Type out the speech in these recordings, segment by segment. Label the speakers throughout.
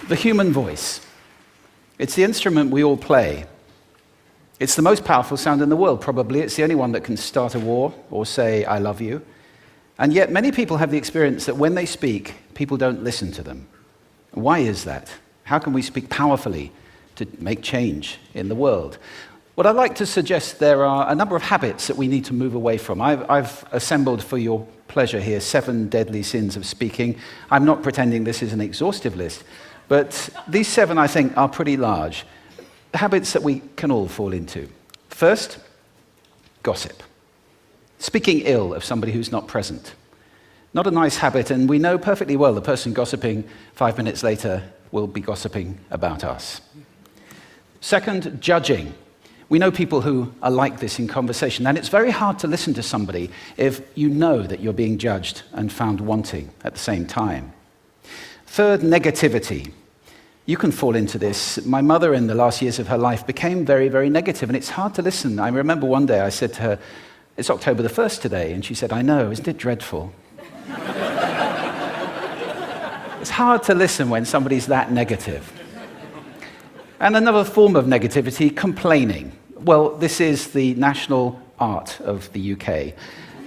Speaker 1: The human voice. It's the instrument we all play. It's the most powerful sound in the world, probably. It's the only one that can start a war or say, I love you. And yet many people have the experience that when they speak, people don't listen to them. Why is that? How can we speak powerfully to make change in the world? What I'd like to suggest, there are a number of habits that we need to move away from. I've assembled for your pleasure here 7 deadly sins of speaking. I'm not pretending this is an exhaustive list, but these 7, I think, are pretty large. Habits that we can all fall into. First, gossip. Speaking ill of somebody who's not present. Not a nice habit, and we know perfectly well the person gossiping 5 minutes later will be gossiping about us. Second, judging. We know people who are like this in conversation, and it's very hard to listen to somebody if you know that you're being judged and found wanting at the same time. Third, negativity. You can fall into this. My mother, in the last years of her life, became very, very negative, and it's hard to listen. I remember one day I said to her, it's October the 1st today, and she said, I know, isn't it dreadful? It's hard to listen when somebody's that negative. And another form of negativity, complaining. Well, this is the national art of the UK.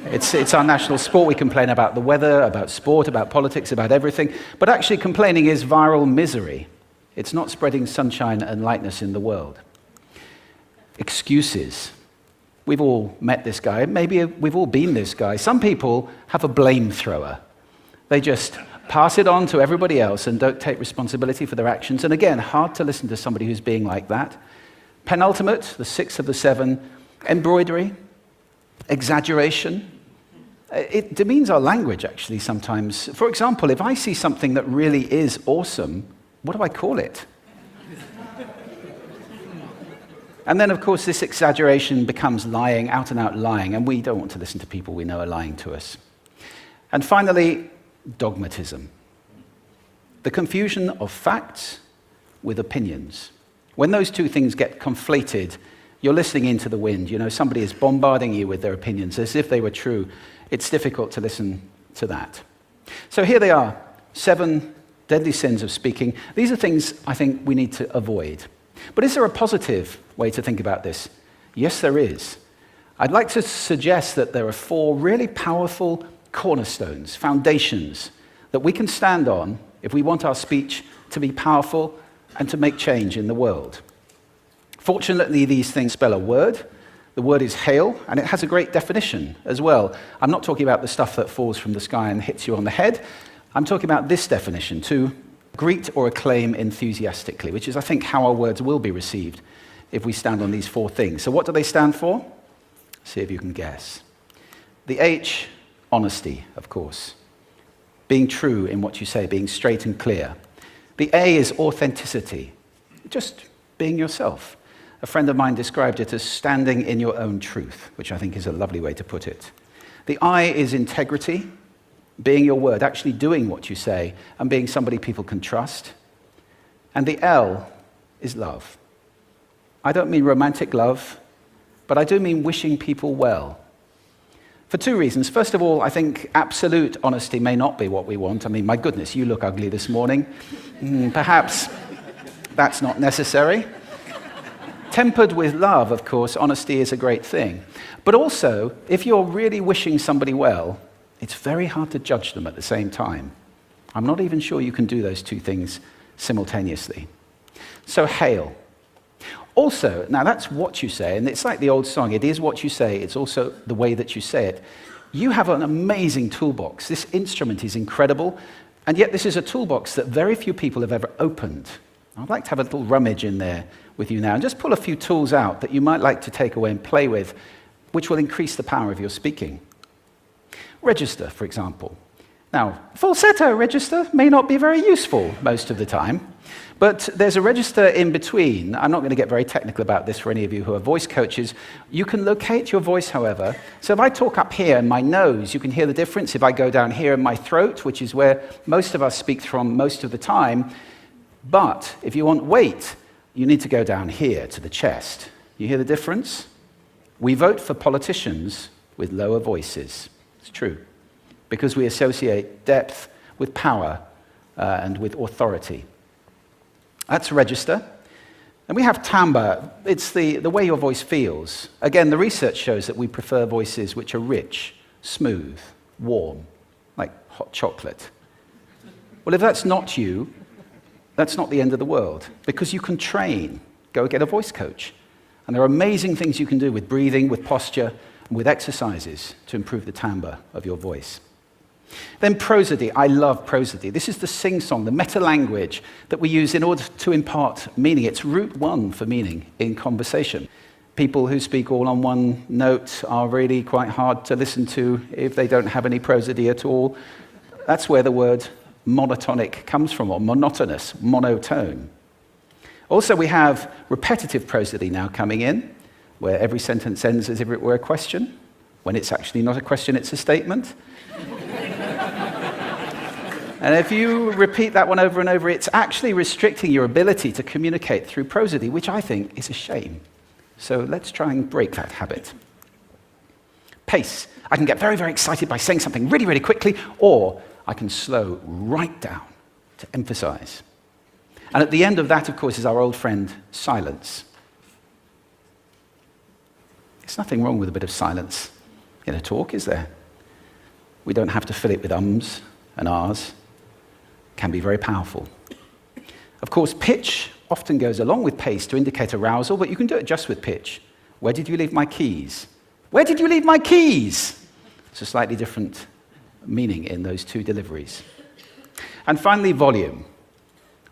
Speaker 1: It's our national sport. We complain about the weather, about sport, about politics, about everything. But actually, complaining is viral misery. It's not spreading sunshine and lightness in the world. Excuses. We've all met this guy. Maybe we've all been this guy. Some people have a blame thrower. They just pass it on to everybody else and don't take responsibility for their actions. And again, hard to listen to somebody who's being like that. Penultimate, the 6th of the 7, embroidery, exaggeration. It demeans our language, actually, sometimes. For example, if I see something that really is awesome, what do I call it? And then, of course, this exaggeration becomes lying, out and out lying, and we don't want to listen to people we know are lying to us. And finally, dogmatism. The confusion of facts with opinions. When those two things get conflated, you're listening into the wind. You know, somebody is bombarding you with their opinions as if they were true. It's difficult to listen to that. So here they are, 7 deadly sins of speaking. These are things I think we need to avoid. But is there a positive way to think about this? Yes, there is. I'd like to suggest that there are 4 really powerful cornerstones, foundations, that we can stand on if we want our speech to be powerful and to make change in the world. Fortunately, these things spell a word. The word is hail, and it has a great definition as well. I'm not talking about the stuff that falls from the sky and hits you on the head. I'm talking about this definition, to greet or acclaim enthusiastically, which is, I think, how our words will be received if we stand on these 4 things. So what do they stand for? See if you can guess. The H, honesty, of course. Being true in what you say, being straight and clear. The A is authenticity, just being yourself. A friend of mine described it as standing in your own truth, which I think is a lovely way to put it. The I is integrity, being your word, actually doing what you say, and being somebody people can trust. And the L is love. I don't mean romantic love, but I do mean wishing people well. For 2 reasons. First of all, I think absolute honesty may not be what we want. I mean, my goodness, you look ugly this morning. Perhaps that's not necessary. Tempered with love, of course, honesty is a great thing. But also, if you're really wishing somebody well, it's very hard to judge them at the same time. I'm not even sure you can do those 2 things simultaneously. So, hail. Also, now that's what you say, and it's like the old song, it is what you say, it's also the way that you say it. You have an amazing toolbox. This instrument is incredible, and yet this is a toolbox that very few people have ever opened. I'd like to have a little rummage in there with you now, and just pull a few tools out that you might like to take away and play with, which will increase the power of your speaking. Register, for example. Now, falsetto register may not be very useful most of the time, but there's a register in between. I'm not going to get very technical about this for any of you who are voice coaches. You can locate your voice, however. So if I talk up here in my nose, you can hear the difference. If I go down here in my throat, which is where most of us speak from most of the time, but if you want weight, you need to go down here to the chest. You hear the difference? We vote for politicians with lower voices. It's true, because we associate depth with power and with authority. That's register. And we have timbre. It's the way your voice feels. Again, the research shows that we prefer voices which are rich, smooth, warm, like hot chocolate. Well, if that's not you, that's not the end of the world, because you can train. Go get a voice coach. And there are amazing things you can do with breathing, with posture, and with exercises to improve the timbre of your voice. Then prosody. I love prosody. This is the sing-song, the meta-language that we use in order to impart meaning. It's route one for meaning in conversation. People who speak all on one note are really quite hard to listen to if they don't have any prosody at all. That's where the word monotonic comes from, or monotonous, monotone. Also, we have repetitive prosody now coming in, where every sentence ends as if it were a question, when it's actually not a question, it's a statement. And if you repeat that one over and over, it's actually restricting your ability to communicate through prosody, which I think is a shame. So let's try and break that habit. Pace. I can get very, very excited by saying something really, really quickly, or I can slow right down to emphasize. And at the end of that, of course, is our old friend, silence. There's nothing wrong with a bit of silence in a talk, is there? We don't have to fill it with ums and ahs. It can be very powerful. Of course, pitch often goes along with pace to indicate arousal, but you can do it just with pitch. Where did you leave my keys? Where did you leave my keys? It's a slightly different meaning in those two deliveries. And finally, volume.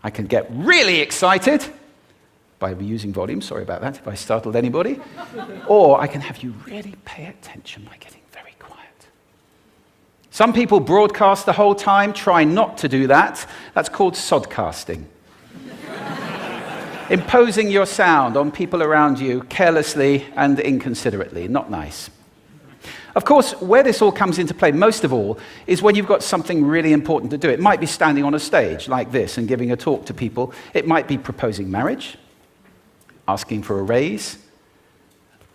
Speaker 1: I can get really excited by using volume, sorry about that if I startled anybody, or I can have you really pay attention by getting very quiet. Some people broadcast the whole time. Try not to do that. That's called sodcasting. Imposing your sound on people around you carelessly and inconsiderately. Not nice. Of course, where this all comes into play most of all is when you've got something really important to do. It might be standing on a stage like this and giving a talk to people. It might be proposing marriage, asking for a raise,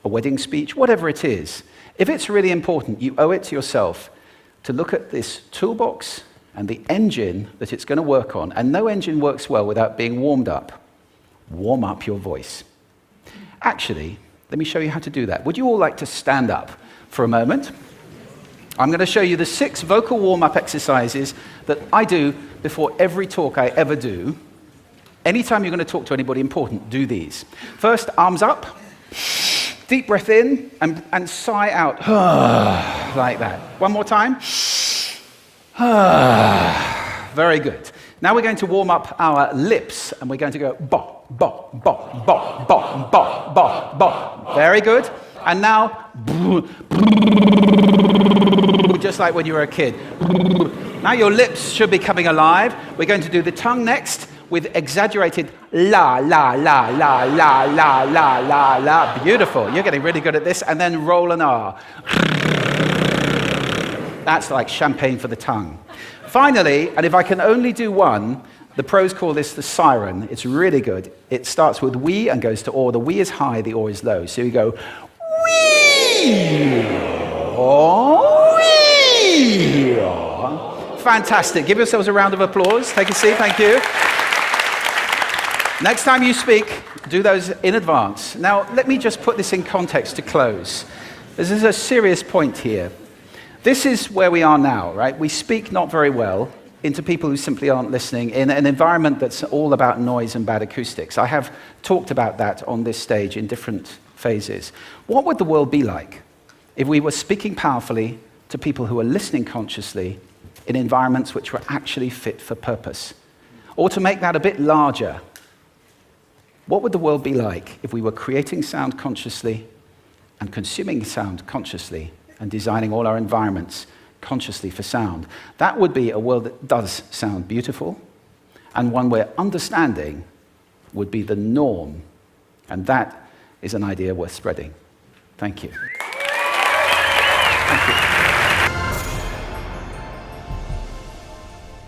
Speaker 1: a wedding speech, whatever it is. If it's really important, you owe it to yourself to look at this toolbox and the engine that it's going to work on. And no engine works well without being warmed up. Warm up your voice. Actually, let me show you how to do that. Would you all like to stand up for a moment? I'm going to show you the 6 vocal warm-up exercises that I do before every talk I ever do. Anytime you're going to talk to anybody important, do these. First, arms up. Deep breath in and sigh out. Like that. One more time. Very good. Now we're going to warm up our lips, and we're going to go bop, bop, bop, bop, bop, bop, bop, bop. Very good. And now, just like when you were a kid. Now your lips should be coming alive. We're going to do the tongue next with exaggerated la, la, la, la, la, la, la, la, la. Beautiful. You're getting really good at this. And then roll an R. That's like champagne for the tongue. Finally, and if I can only do one, the pros call this the siren. It's really good. It starts with we and goes to or. The we is high, the or is low. So you go wee, oh, wee. Fantastic. Give yourselves a round of applause. Take a seat. Thank you. Next time you speak, do those in advance. Now, let me just put this in context to close. This is a serious point here. This is where we are now, right? We speak not very well into people who simply aren't listening in an environment that's all about noise and bad acoustics. I have talked about that on this stage in different phases. What would the world be like if we were speaking powerfully to people who are listening consciously in environments which were actually fit for purpose? Or to make that a bit larger, what would the world be like if we were creating sound consciously and consuming sound consciously and designing all our environments consciously for sound? That would be a world that does sound beautiful, and one where understanding would be the norm. And that is an idea worth spreading. Thank you. Thank you.